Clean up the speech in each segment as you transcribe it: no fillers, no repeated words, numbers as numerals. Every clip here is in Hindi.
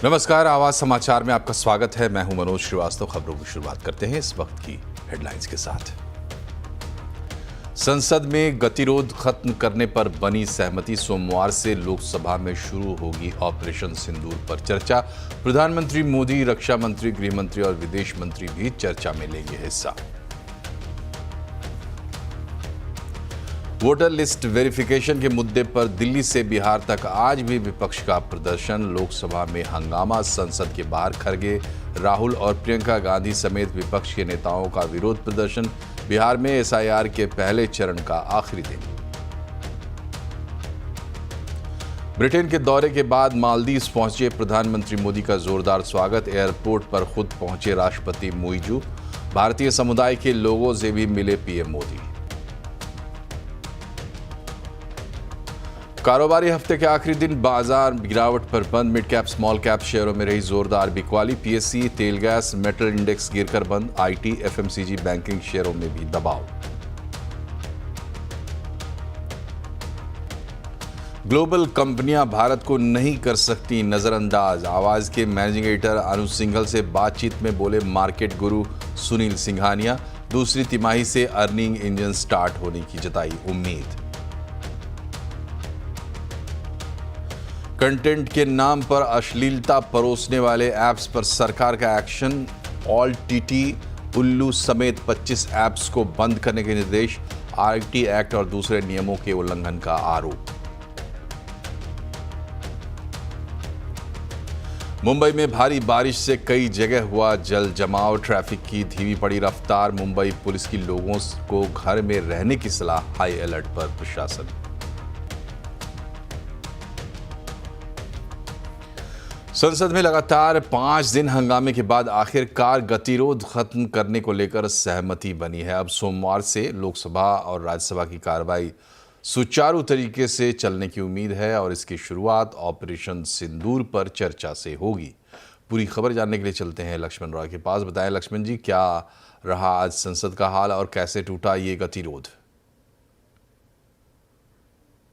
नमस्कार, आवाज समाचार में आपका स्वागत है। मैं हूं मनोज श्रीवास्तव। खबरों की शुरुआत करते हैं इस वक्त की हेडलाइंस के साथ। संसद में गतिरोध खत्म करने पर बनी सहमति। सोमवार से लोकसभा में शुरू होगी ऑपरेशन सिंदूर पर चर्चा। प्रधानमंत्री मोदी, रक्षा मंत्री, गृह मंत्री और विदेश मंत्री भी चर्चा में लेंगे हिस्सा। वोटर लिस्ट वेरिफिकेशन के मुद्दे पर दिल्ली से बिहार तक आज भी विपक्ष का प्रदर्शन। लोकसभा में हंगामा, संसद के बाहर खड़गे राहुल और प्रियंका गांधी समेत विपक्ष के नेताओं का विरोध प्रदर्शन। बिहार में एसआईआर के पहले चरण का आखिरी दिन। ब्रिटेन के दौरे के बाद मालदीव पहुंचे प्रधानमंत्री मोदी का जोरदार स्वागत। एयरपोर्ट पर खुद पहुंचे राष्ट्रपति मुइजू। भारतीय समुदाय के लोगों से भी मिले पीएम मोदी। कारोबारी हफ्ते के आखिरी दिन बाजार गिरावट पर बंद। मिड कैप स्मॉल कैप शेयरों में रही जोरदार बिकवाली। पीएससी, तेल गैस, मेटल इंडेक्स गिरकर बंद। आईटी, एफएमसीजी, बैंकिंग शेयरों में भी दबाव। ग्लोबल कंपनियां भारत को नहीं कर सकती नजरअंदाज। आवाज के मैनेजिंग एडिटर अनुज सिंघल से बातचीत में बोले मार्केट गुरु सुनील सिंघानिया। दूसरी तिमाही से अर्निंग इंजन स्टार्ट होने की जताई उम्मीद। कंटेंट के नाम पर अश्लीलता परोसने वाले ऐप्स पर सरकार का एक्शन। ऑल टीटी, उल्लू समेत 25 ऐप्स को बंद करने के निर्देश। आईटी एक्ट और दूसरे नियमों के उल्लंघन का आरोप। मुंबई में भारी बारिश से कई जगह हुआ जल जमाव। ट्रैफिक की धीमी पड़ी रफ्तार। मुंबई पुलिस की लोगों को घर में रहने की सलाह। हाई अलर्ट पर प्रशासन। संसद में लगातार 5 दिन हंगामे के बाद आखिरकार गतिरोध खत्म करने को लेकर सहमति बनी है। अब सोमवार से लोकसभा और राज्यसभा की कार्रवाई सुचारू तरीके से चलने की उम्मीद है और इसकी शुरुआत ऑपरेशन सिंदूर पर चर्चा से होगी। पूरी खबर जानने के लिए चलते हैं लक्ष्मण रॉय के पास। बताएं लक्ष्मण जी, क्या रहा आज संसद का हाल और कैसे टूटा ये गतिरोध?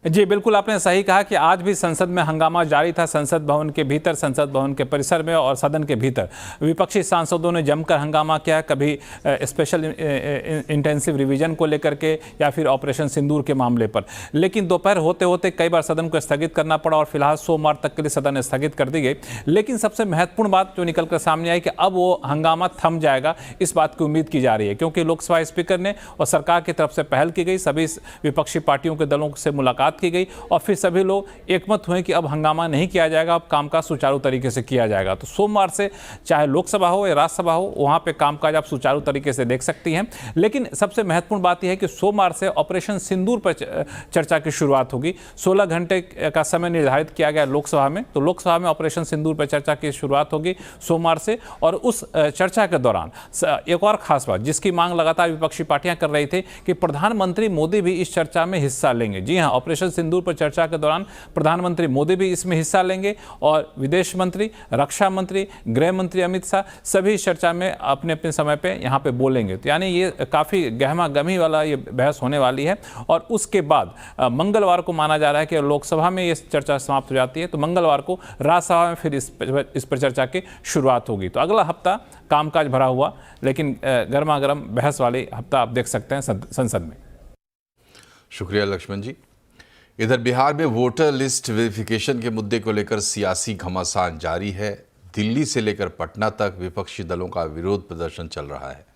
जी बिल्कुल, आपने सही कहा कि आज भी संसद में हंगामा जारी था। संसद भवन के भीतर, संसद भवन के परिसर में और सदन के भीतर विपक्षी सांसदों ने जमकर हंगामा किया। कभी स्पेशल इंटेंसिव रिवीजन को लेकर के या फिर ऑपरेशन सिंदूर के मामले पर। लेकिन दोपहर होते होते कई बार सदन को स्थगित करना पड़ा और फिलहाल सोमवार तक के लिए सदन स्थगित कर दी गई। लेकिन सबसे महत्वपूर्ण बात जो निकल कर सामने आई कि अब वो हंगामा थम जाएगा, इस बात की उम्मीद की जा रही है, क्योंकि लोकसभा स्पीकर ने और सरकार की तरफ से पहल की गई। सभी विपक्षी पार्टियों के दलों से मुलाकात की गई और फिर सभी लोग एकमत हुए कि अब हंगामा नहीं किया जाएगा, अब कामकाज सुचारू तरीके से किया जाएगा। तो सोमवार से चाहे लोकसभा हो या राज्यसभा हो, वहां पे कामकाज आप सुचारू तरीके से देख सकती हैं। लेकिन सबसे महत्वपूर्ण बात यह है कि सोमवार से ऑपरेशन सिंदूर पर चर्चा की शुरुआत होगी। 16 घंटे का समय निर्धारित किया गया लोकसभा में, तो लोकसभा में ऑपरेशन सिंदूर पर चर्चा की शुरुआत होगी सोमवार से। और उस चर्चा के दौरान एक और खास बात जिसकी मांग लगातार विपक्षी पार्टियां कर रही थी कि प्रधानमंत्री मोदी भी इस चर्चा में हिस्सा लेंगे। जी हाँ, ऑपरेशन सिंदूर पर चर्चा के दौरान प्रधानमंत्री मोदी भी इसमें हिस्सा लेंगे और विदेश मंत्री, रक्षा मंत्री, गृह मंत्री अमित शाह सभी इस चर्चा में अपने अपने समय पे यहाँ पे बोलेंगे। तो यानी ये काफ़ी गहमा गहमी वाला ये बहस होने वाली है। और उसके बाद मंगलवार को माना जा रहा है कि लोकसभा में ये चर्चा समाप्त हो जाती है तो मंगलवार को राज्यसभा में फिर इस पर चर्चा की शुरुआत होगी। तो अगला हफ्ता कामकाज भरा हुआ लेकिन गर्मा गर्म बहस वाली हफ्ता आप देख सकते हैं संसद में। शुक्रिया लक्ष्मण जी। इधर बिहार में वोटर लिस्ट वेरिफिकेशन के मुद्दे को लेकर सियासी घमासान जारी है। दिल्ली से लेकर पटना तक विपक्षी दलों का विरोध प्रदर्शन चल रहा है।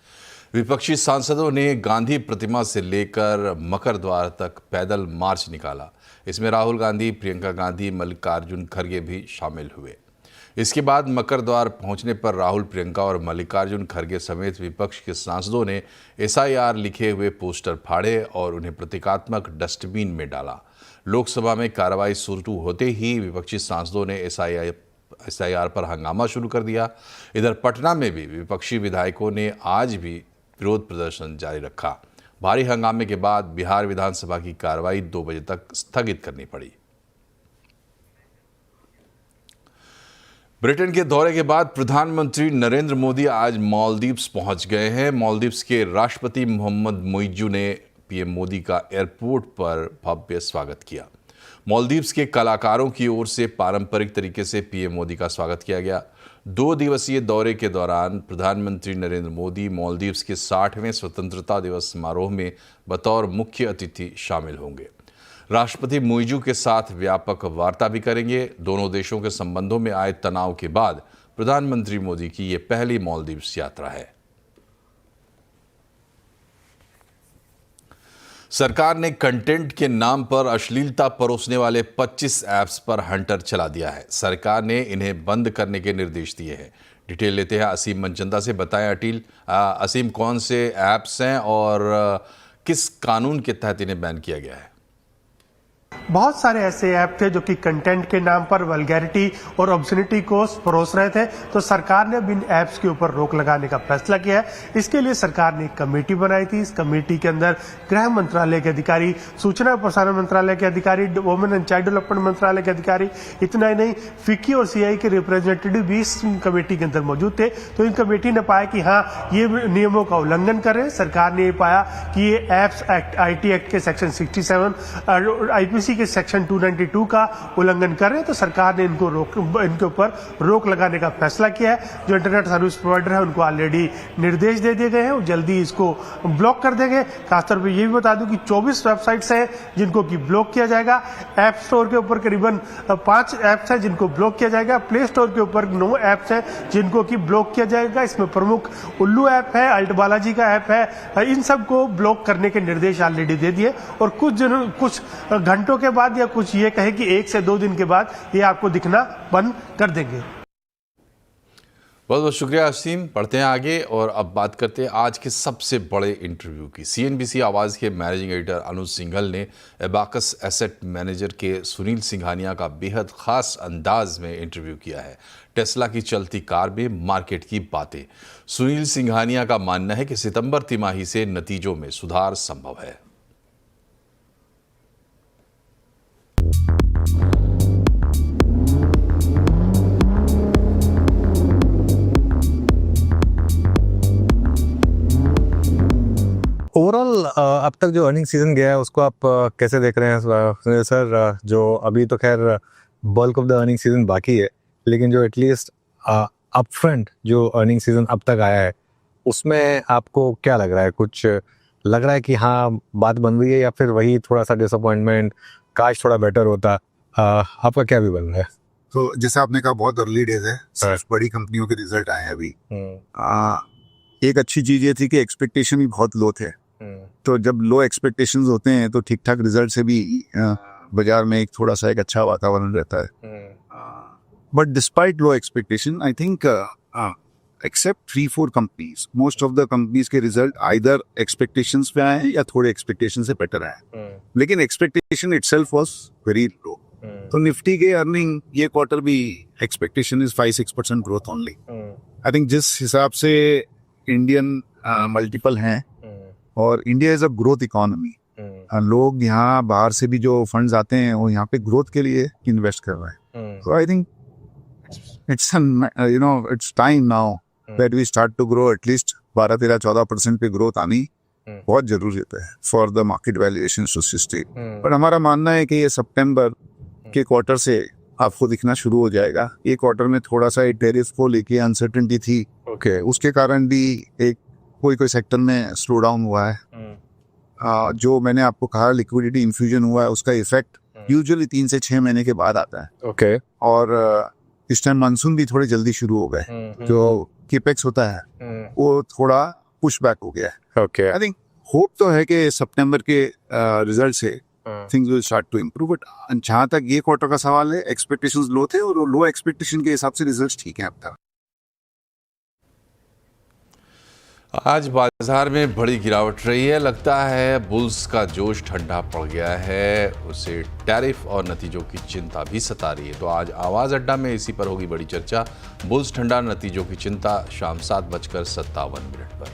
विपक्षी सांसदों ने गांधी प्रतिमा से लेकर मकर द्वार तक पैदल मार्च निकाला। इसमें राहुल गांधी, प्रियंका गांधी, मल्लिकार्जुन खड़गे भी शामिल हुए। इसके बाद मकर द्वार पहुंचने पर राहुल, प्रियंका और मल्लिकार्जुन खड़गे समेत विपक्ष के सांसदों ने एसआईआर लिखे हुए पोस्टर फाड़े और उन्हें प्रतीकात्मक डस्टबिन में डाला। लोकसभा में कार्रवाई शुरू होते ही विपक्षी सांसदों ने एसआईआर पर हंगामा शुरू कर दिया। इधर पटना में भी विपक्षी विधायकों ने आज भी विरोध प्रदर्शन जारी रखा। भारी हंगामे के बाद बिहार विधानसभा की कार्रवाई 2 बजे तक स्थगित करनी पड़ी। ब्रिटेन के दौरे के बाद प्रधानमंत्री नरेंद्र मोदी आज मालदीव्स पहुंच गए हैं। मालदीव्स के राष्ट्रपति मोहम्मद मुइज्जू ने पीएम मोदी का एयरपोर्ट पर भव्य स्वागत किया। मालदीव्स के कलाकारों की ओर से पारंपरिक तरीके से पीएम मोदी का स्वागत किया गया। 2 दिवसीय दौरे के दौरान प्रधानमंत्री नरेंद्र मोदी मालदीव्स के 60वें स्वतंत्रता दिवस समारोह में बतौर मुख्य अतिथि शामिल होंगे। राष्ट्रपति मुइजू के साथ व्यापक वार्ता भी करेंगे। दोनों देशों के संबंधों में आए तनाव के बाद प्रधानमंत्री मोदी की ये पहली मालदीव्स यात्रा है। सरकार ने कंटेंट के नाम पर अश्लीलता परोसने वाले 25 ऐप्स पर हंटर चला दिया है। सरकार ने इन्हें बंद करने के निर्देश दिए हैं। डिटेल लेते हैं असीम मनचंदा से। बताएं असीम, कौन से ऐप्स हैं और किस कानून के तहत इन्हें बैन किया गया है? बहुत सारे ऐसे ऐप थे जो कि कंटेंट के नाम पर वल्गैरिटी और ऑब्सनिटी को परोस रहे थे, तो सरकार ने इन ऐप्स के ऊपर रोक लगाने का फैसला किया है। इसके लिए सरकार ने एक कमेटी बनाई थी। इस कमेटी के अंदर गृह मंत्रालय के अधिकारी, सूचना और प्रसारण मंत्रालय के अधिकारी, वुमेन एंड चाइल्ड डेवलपमेंट मंत्रालय के अधिकारी, इतना ही नहीं फिक्की और सीआई के रिप्रेजेंटेटिव भी इस कमेटी के अंदर मौजूद थे। तो इन कमेटी ने पाया कि हाँ, ये नियमों का उल्लंघन कर रहे हैं। सरकार ने ये पाया कि ये ऐप्स आईटी एक्ट के सेक्शन 67 और आईपीसी के सेक्शन 292 का उल्लंघन कर रहे हैं, तो सरकार ने इनके ऊपर रोक लगाने का फैसला किया है। जो इंटरनेट सर्विस प्रोवाइडर है उनको ऑलरेडी निर्देश दे दिए गए हैं, वो जल्दी इसको ब्लॉक कर देंगे। खासतौर पर ये भी बता दूं कि 24 वेबसाइट्स हैं जिनको कि ब्लॉक किया जाएगा। ऐप स्टोर के ऊपर करीबन 5 ऐप्स हैं जिनको ब्लॉक किया जाएगा। प्ले स्टोर के ऊपर 9 ऐप्स हैं जिनको कि ब्लॉक किया जाएगा। इसमें प्रमुख उल्लू ऐप है, अल्ट बालाजी का ऐप है। इन सबको ब्लॉक करने के निर्देश ऑलरेडी दे दिए और कुछ घंटों के बाद या कुछ ये कहे कि 1 से 2 दिन के बाद ये आपको दिखना बंद कर देंगे। बहुत बहुत शुक्रिया असीम। पढ़ते हैं आगे और अब बात करते हैं आज के सबसे बड़े इंटरव्यू की। सीएनबीसी आवाज़ के मैनेजिंग एडिटर अनुज सिंघल ने एबाकस एसेट मैनेजर के सुनील सिंघानिया का बेहद खास अंदाज में इंटरव्यू किया है। टेस्ला की चलती कार में मार्केट की बातें। सुनील सिंघानिया का मानना है कि सितंबर तिमाही से नतीजों में सुधार संभव है। ओवरऑल अब तक जो अर्निंग सीजन गया है उसको आप कैसे देख रहे हैं सर? जो अभी तो खैर bulk of the earning season बाकी है, लेकिन जो एटलीस्ट अपफ्रंट जो अर्निंग सीजन अब तक आया है उसमें आपको क्या लग रहा है? कुछ लग रहा है कि हाँ बात बन रही है, या फिर वही थोड़ा सा डिसअपॉइंटमेंट, काश थोड़ा बेटर होता? आपका क्या भी बन रहा है? तो जैसे आपने कहा बहुत अर्ली डेज है, सिर्फ बड़ी कंपनियों के रिजल्ट आए हैं अभी। एक अच्छी चीज ये थी कि एक्सपेक्टेशन भी बहुत लो थे, तो जब लो एक्सपेक्टेशंस होते हैं तो ठीक ठाक रिजल्ट से भी बाजार में एक थोड़ा सा एक अच्छा वातावरण रहता है। But despite low expectation, I think except 3-4 companies, most of the companies के रिजल्ट आइदर एक्सपेक्टेशंस पे आए हैं या थोड़े एक्सपेक्टेशन से बेटर आए, लेकिन expectation itself was very low. तो निफ्टी के अर्निंग ये क्वार्टर भी expectation is 5-6% growth only. I think जिस हिसाब से इंडियन मल्टीपल हैं और India is a growth economy, लोग यहाँ बाहर से भी जो फंड्स आते हैं वो यहाँ पे ग्रोथ के लिए इन्वेस्ट कर रहे हैं। तो I think it's time now that we start to grow. At least 12-13-14% पे ग्रोथ आनी बहुत जरूरी है for the market valuation to sustain. पर हमारा मानना है कि ये सितंबर के क्वार्टर से आपको दिखना शुरू हो जाएगा। ये क्वार्टर में थोड़ा सा टेरिफ को लेके अनसर्टेनिटी थी, उसके कारण भी एक कोई सेक्टर में स्लो डाउन हुआ है। जो मैंने आपको कहा लिक्विडिटी इन्फ्यूजन हुआ है, उसका इफेक्ट यूजुअली 3 से 6 महीने के बाद आता है। और इस टाइम मानसून भी थोड़े जल्दी शुरू हो गए, जो केपेक्स होता है वो थोड़ा पुश बैक हो गया है। आई थिंक होप तो है कि सितंबर के रिजल्ट से things will start to improve. But जहाँ तक ये क्वार्टर का सवाल है, एक्सपेक्टेशंस लो थे और लो एक्सपेक्टेशन के हिसाब से रिजल्ट्स ठीक हैं अब तक। आज बाजार में बड़ी गिरावट रही है। लगता है बुल्स का जोश ठंडा पड़ गया है, उसे टैरिफ और नतीजों की चिंता भी सता रही है। तो आज आवाज़ अड्डा में इसी पर होगी बड़ी चर्चा। बुल्स ठंडा, नतीजों की चिंता, शाम 7:57 पर।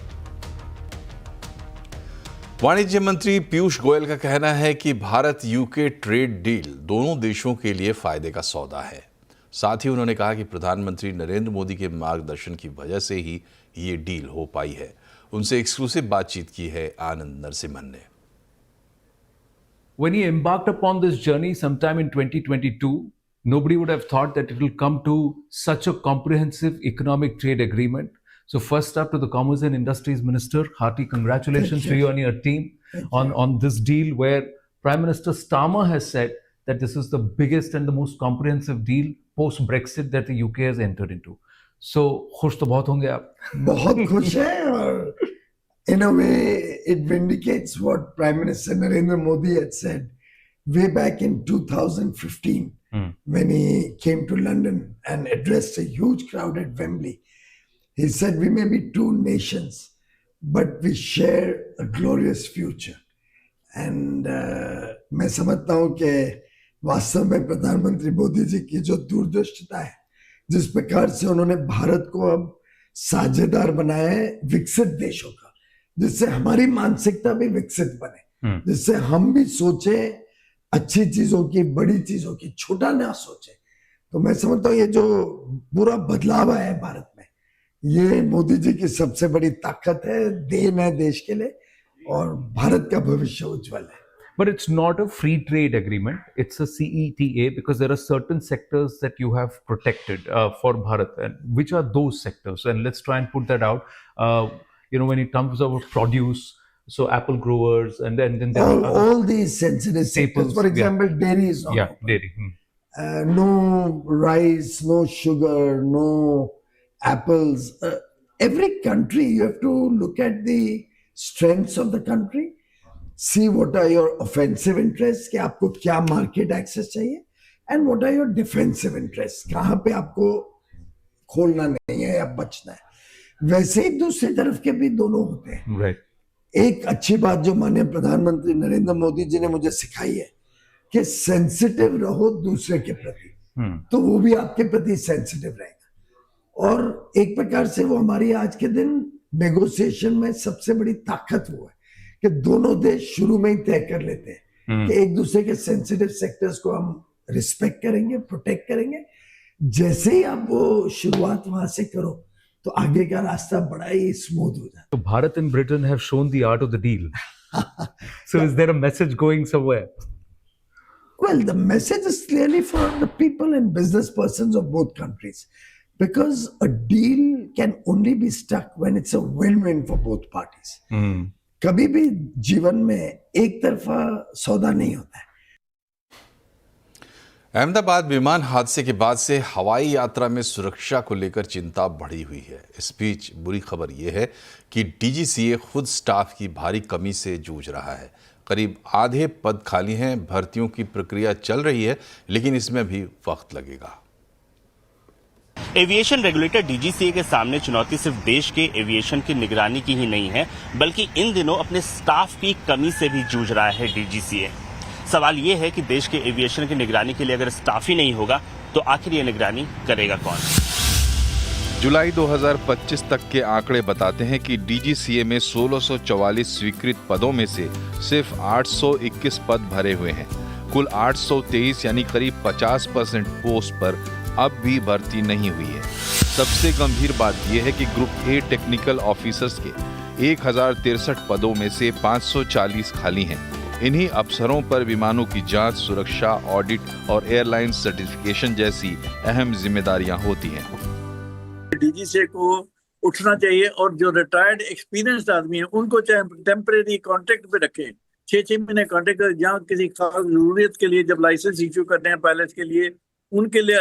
वाणिज्य मंत्री पीयूष गोयल का कहना है कि भारत यूके ट्रेड डील दोनों देशों के लिए फायदे का सौदा है। साथ ही उन्होंने कहा कि प्रधानमंत्री नरेंद्र मोदी के मार्गदर्शन की वजह से ही ये डील हो पाई है। उनसे एक्सक्लूसिव बातचीत की है आनंद नरसिम्हन ने। when he embarked upon this journey sometime in 2022, nobody would have thought that it will come to such a comprehensive economic trade agreement. So first up to the Commerce and Industries Minister, hearty congratulations to you and your team on this deal where Prime Minister Starmer has said that this is the biggest and the most comprehensive deal post-Brexit that the UK has entered into. So खुश तो बहुत होंगे आप. बहुत खुश है और in a way it vindicates what Prime Minister Narendra Modi had said way back in 2015 when he came to London and addressed a huge crowd at Wembley. He said, we may be two nations, but we share a glorious future. And मैं समझता हूँ कि वास्तव में प्रधानमंत्री मोदी जी की जो दूरदृष्टता है, जिस प्रकार से उन्होंने भारत को अब साझेदार बनाया है विकसित देशों का, जिससे हमारी मानसिकता भी विकसित बने, जिससे हम भी सोचे अच्छी चीजों की, बड़ी चीजों की, छोटा ना सोचे. तो मैं समझता हूँ ये जो पूरा बदलाव आया है भारत में, ये मोदी जी की सबसे बड़ी ताकत है, देन है देश के लिए, और भारत का भविष्य उज्जवल है. But it's not a free trade agreement. It's a CETA because there are certain sectors that you have protected for Bharat. And which are those sectors? And let's try and put that out. When it comes to produce, so apple growers, and then there are all these sensitive sectors. For example, dairy is not open. Dairy. No rice, no sugar, no apples. Every country, you have to look at the strengths of the country. See what are your offensive interests, कि आपको क्या market access चाहिए, and what are your defensive interests, कहाँ पे आपको खोलना नहीं है या बचना है. वैसे ही दूसरी तरफ के भी दोनों होते हैं. Right. एक अच्छी बात जो माननीय प्रधानमंत्री नरेंद्र मोदी जी ने मुझे सिखाई है कि सेंसिटिव रहो दूसरे के प्रति, तो वो भी आपके प्रति सेंसिटिव रहेगा. और एक प्रकार से वो हमारी आज के दिन नेगोशिएशन में सबसे बड़ी ताकत वो है कि दोनों देश शुरू में ही तय कर लेते हैं कि एक दूसरे के सेंसिटिव सेक्टर्स को हम रिस्पेक्ट करेंगे, प्रोटेक्ट करेंगे. जैसे ही आप वो शुरुआत वहां से करो तो आगे का रास्ता बड़ा ही स्मूथ हो जाता. So Bharat and Britain have shown the art of the deal. So is there a message going somewhere? Well, the message is clearly for the people and business persons of both countries, because a deal can only be stuck when it's a win-win for both parties. कभी भी जीवन में एक तरफा सौदा नहीं होता है. अहमदाबाद विमान हादसे के बाद से हवाई यात्रा में सुरक्षा को लेकर चिंता बढ़ी हुई है. इस बीच बुरी खबर यह है कि डीजीसीए खुद स्टाफ की भारी कमी से जूझ रहा है. करीब आधे पद खाली हैं. भर्तियों की प्रक्रिया चल रही है, लेकिन इसमें भी वक्त लगेगा. एविएशन रेगुलेटर डीजीसीए के सामने चुनौती सिर्फ देश के एविएशन की निगरानी की ही नहीं है, बल्कि इन दिनों अपने स्टाफ की कमी से भी जूझ रहा है डीजीसीए. सवाल ये है कि देश के एविएशन की निगरानी के लिए अगर स्टाफ ही नहीं होगा तो आखिर ये निगरानी करेगा कौन? जुलाई 2025 तक के आंकड़े बताते हैं कि डीजीसीए में 1644 स्वीकृत पदों में से सिर्फ 821 पद भरे हुए हैं. कुल 823 यानी करीब 50% पोस्ट पर अब भी भर्ती नहीं हुई है. सबसे गंभीर बात यह है कि ग्रुप ए टेक्निकल ऑफिसर्स के 1063 पदों में से 540 खाली हैं. इन्हीं अफसरों पर विमानों की जांच, सुरक्षा, ऑडिट और एयरलाइन सर्टिफिकेशन जैसी अहम जिम्मेदारियां होती हैं. डीजीसीए को उठना चाहिए और जो रिटायर्ड एक्सपीरियंस्ड आदमी है उनको चाहे टेम्परेरी कॉन्ट्रैक्ट पे रखें, 6-6 महीने कॉन्ट्रैक्ट कर, जहाँ किसी खास जरूरत के लिए जब लाइसेंस इश्यू करते हैं पायलट्स के लिए, उनके लिए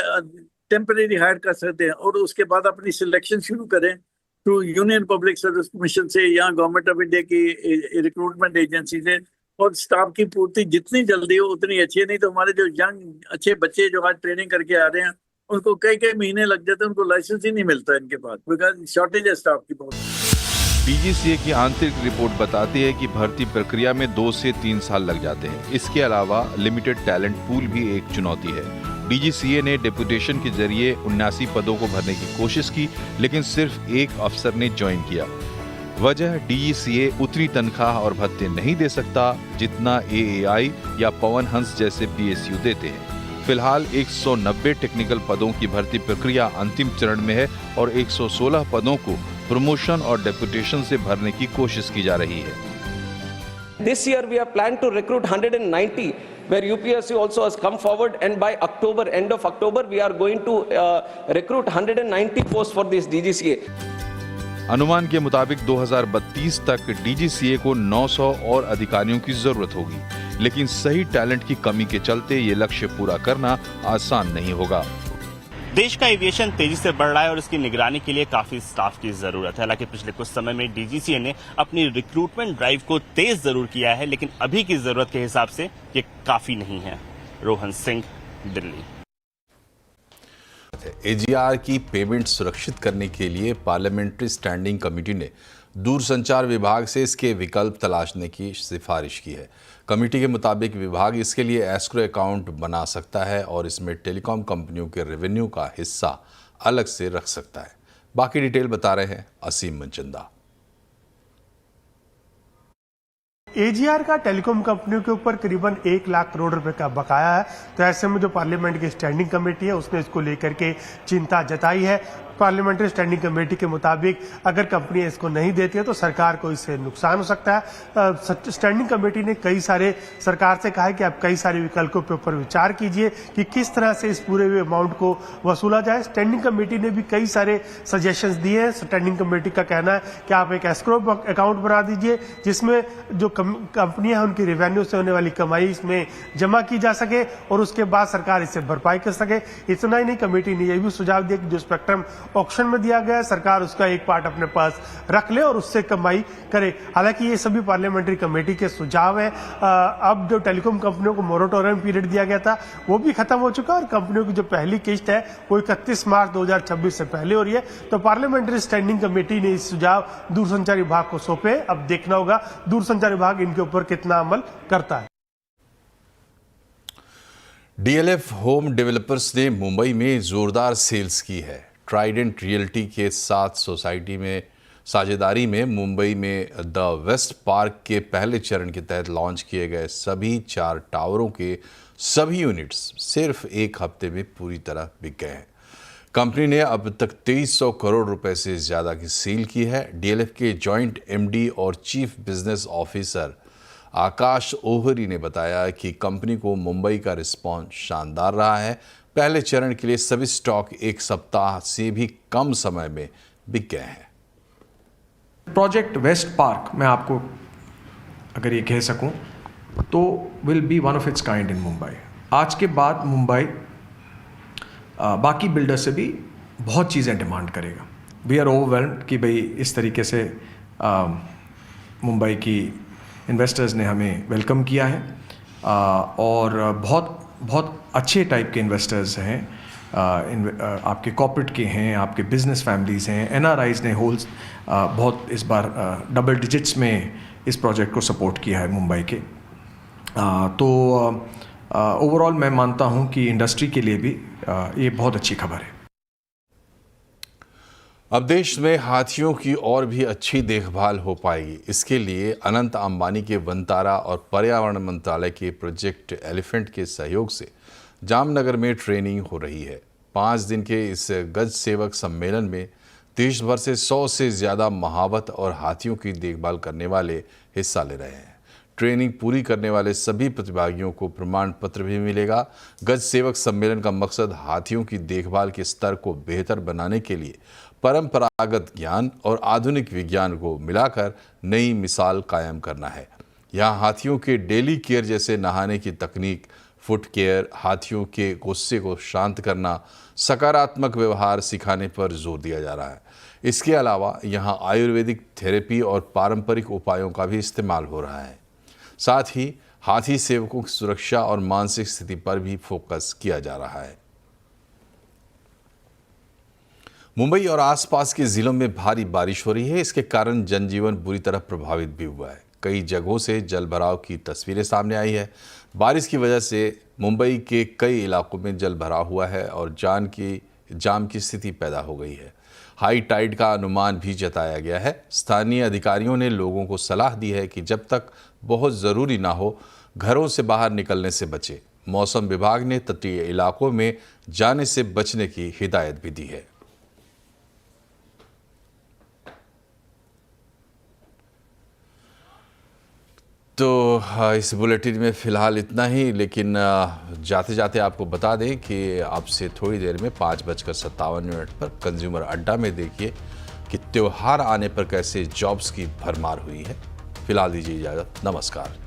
टेम्परेरी हायर कर सकते हैं. और उसके बाद अपनी सिलेक्शन शुरू करें through union public service commission से या गवर्नमेंट ऑफ इंडिया की रिक्रूटमेंट एजेंसी से. और स्टाफ की पूर्ति जितनी जल्दी हो उतनी अच्छी है. नहीं तो हमारे जो यंग अच्छे बच्चे जो आज ट्रेनिंग करके आ रहे हैं उनको कई महीने लग जाते हैं, उनको लाइसेंस ही नहीं मिलता इनके पास, बिकॉज शॉर्टेज है स्टाफ की बहुत. डीजीसीए की आंतरिक रिपोर्ट बताती है कि भर्ती प्रक्रिया में 2 से 3 साल लग जाते हैं. इसके अलावा लिमिटेड टैलेंट पूल भी एक चुनौती है. डीजीसीए ने डेपुटेशन के जरिए 79 पदों को भरने की कोशिश की, लेकिन सिर्फ एक अफसर ने ज्वाइन किया. वजह, डीजीसीए उतनी तनख्वाह और भत्ते नहीं दे सकता जितना एएआई या पवन हंस जैसे पीएसयू देते हैं. फिलहाल 190 टेक्निकल पदों की भर्ती प्रक्रिया अंतिम चरण में है और 116 पदों को प्रमोशन और डेपुटेशन से भरने की कोशिश की जा रही है. This year we have planned to recruit 190, where UPSC also has come forward, and by October, end of October, we are going to recruit 190 posts for this DGCA. अनुमान के मुताबिक 2032 तक डीजीसीए को 900 और अधिकारियों की जरूरत होगी, लेकिन सही टैलेंट की कमी के चलते ये लक्ष्य पूरा करना आसान नहीं होगा। देश का एविएशन तेजी से बढ़ रहा है और इसकी निगरानी के लिए काफी स्टाफ की जरूरत है। हालांकि पिछले कुछ समय में डीजीसीए ने अपनी रिक्रूटमेंट ड्राइव को तेज जरूर किया है, लेकिन अभी की जरूरत के हिसाब से ये काफी नहीं है। रोहन सिंह, दिल्ली। एजीआर की पेमेंट सुरक्षित करने के लिए पार्लियामेंट्री स्टैंडिंग कमेटी ने दूरसंचार विभाग से इसके विकल्प तलाशने की सिफारिश की है। कमेटी के मुताबिक विभाग इसके लिए एस्क्रो अकाउंट बना सकता है और इसमें टेलीकॉम कंपनियों के रेवेन्यू का हिस्सा अलग से रख सकता है। बाकी डिटेल बता रहे हैं असीम मनचंदा। एजीआर का टेलीकॉम कंपनियों के ऊपर करीबन 1 लाख करोड़ रुपए का बकाया है। तो ऐसे में जो पार्लियामेंट की स्टैंडिंग कमेटी है उसने इसको लेकर के चिंता जताई है। पार्लियामेंट्री स्टैंडिंग कमेटी के मुताबिक अगर कंपनियां इसको नहीं देती है तो सरकार को इससे नुकसान हो सकता है। स्टैंडिंग कमेटी ने कई सारे सरकार से कहा है कि आप कई सारे विकल्पों के ऊपर विचार कीजिए कि किस तरह से इस पूरे अमाउंट को वसूला जाए। स्टैंडिंग कमेटी ने भी कई सारे सजेशंस दिए हैं। स्टैंडिंग कमेटी का कहना है कि आप एक एस्क्रो अकाउंट बना दीजिए जिसमें जो कंपनियां हैं उनकी रेवेन्यू से होने वाली कमाई इसमें जमा की जा सके और उसके बाद सरकार इससे भरपाई कर सके। इतना ही नहीं, कमेटी ने यह भी सुझाव दिया कि जो स्पेक्ट्रम ऑक्शन में दिया गया है सरकार उसका एक पार्ट अपने पास रख ले और उससे कमाई करे। हालांकि ये सभी पार्लियामेंट्री कमेटी के सुझाव हैं। अब जो टेलीकॉम कंपनियों को मोरेटोरियम पीरियड दिया गया था वो भी खत्म हो चुका है और कंपनियों की जो पहली किस्त है वो 31 मार्च 2026 से पहले हो रही है। तो पार्लियामेंट्री स्टैंडिंग कमेटी ने इस सुझाव दूरसंचार विभाग को सौंपे। अब देखना होगा दूरसंचार विभाग इनके ऊपर कितना अमल करता है। डीएलएफ होम डेवलपर्स ने मुंबई में जोरदार सेल्स की है। ट्राइडेंट रियल्टी के साथ सोसाइटी में साझेदारी में मुंबई में द वेस्ट पार्क के पहले चरण के तहत लॉन्च किए गए सभी 4 टावरों के सभी यूनिट्स सिर्फ 1 हफ्ते में पूरी तरह बिक गए हैं। कंपनी ने अब तक 2300 करोड़ रुपए से ज़्यादा की सेल की है। डीएलएफ के जॉइंट एमडी और चीफ बिजनेस ऑफिसर आकाश ओहरी ने बताया कि कंपनी को मुंबई का रिस्पॉन्स शानदार रहा है। पहले चरण के लिए सभी स्टॉक 1 सप्ताह से भी कम समय में बिक गए हैं। प्रोजेक्ट वेस्ट पार्क मैं आपको अगर ये कह सकूं तो will be one of its kind in Mumbai. आज के बाद मुंबई बाकी बिल्डर से भी बहुत चीज़ें डिमांड करेगा। वी आर ओवरवेल्म्ड कि भाई इस तरीके से मुंबई की इन्वेस्टर्स ने हमें वेलकम किया है और बहुत अच्छे टाइप के इन्वेस्टर्स हैं। आपके कॉर्पोरेट के हैं, आपके बिजनेस फैमिलीज़ हैं, एनआरआईज़ ने होल्स बहुत इस बार डबल डिजिट्स में इस प्रोजेक्ट को सपोर्ट किया है मुंबई के। तो ओवरऑल मैं मानता हूं कि इंडस्ट्री के लिए भी ये बहुत अच्छी खबर है। अब देश में हाथियों की और भी अच्छी देखभाल हो पाएगी। इसके लिए अनंत अंबानी के वनतारा और पर्यावरण मंत्रालय के प्रोजेक्ट एलिफेंट के सहयोग से जामनगर में ट्रेनिंग हो रही है। 5 दिन के इस गज सेवक सम्मेलन में देश भर से 100 से ज़्यादा महावत और हाथियों की देखभाल करने वाले हिस्सा ले रहे हैं। ट्रेनिंग पूरी करने वाले सभी प्रतिभागियों को प्रमाण पत्र भी मिलेगा। गज सेवक सम्मेलन का मकसद हाथियों की देखभाल के स्तर को बेहतर बनाने के लिए परंपरागत ज्ञान और आधुनिक विज्ञान को मिलाकर नई मिसाल कायम करना है। यहाँ हाथियों के डेली केयर जैसे नहाने की तकनीक, फुट केयर, हाथियों के गुस्से को शांत करना, सकारात्मक व्यवहार सिखाने पर जोर दिया जा रहा है। इसके अलावा यहाँ आयुर्वेदिक थेरेपी और पारंपरिक उपायों का भी इस्तेमाल हो रहा है। साथ ही हाथी सेवकों की सुरक्षा और मानसिक स्थिति पर भी फोकस किया जा रहा है। मुंबई और आसपास के जिलों में भारी बारिश हो रही है। इसके कारण जनजीवन बुरी तरह प्रभावित भी हुआ है। कई जगहों से जलभराव की तस्वीरें सामने आई है। बारिश की वजह से मुंबई के कई इलाकों में जलभराव हुआ है और जाम की स्थिति पैदा हो गई है। हाई टाइड का अनुमान भी जताया गया है। स्थानीय अधिकारियों ने लोगों को सलाह दी है कि जब तक बहुत ज़रूरी ना हो घरों से बाहर निकलने से बचें। मौसम विभाग ने तटीय इलाकों में जाने से बचने की हिदायत भी दी है। तो इस बुलेटिन में फ़िलहाल इतना ही, लेकिन जाते जाते आपको बता दें कि अब से थोड़ी देर में 5:57 पर कंज्यूमर अड्डा में देखिए कि त्यौहार आने पर कैसे जॉब्स की भरमार हुई है। फिलहाल दीजिए इजाज़त, नमस्कार।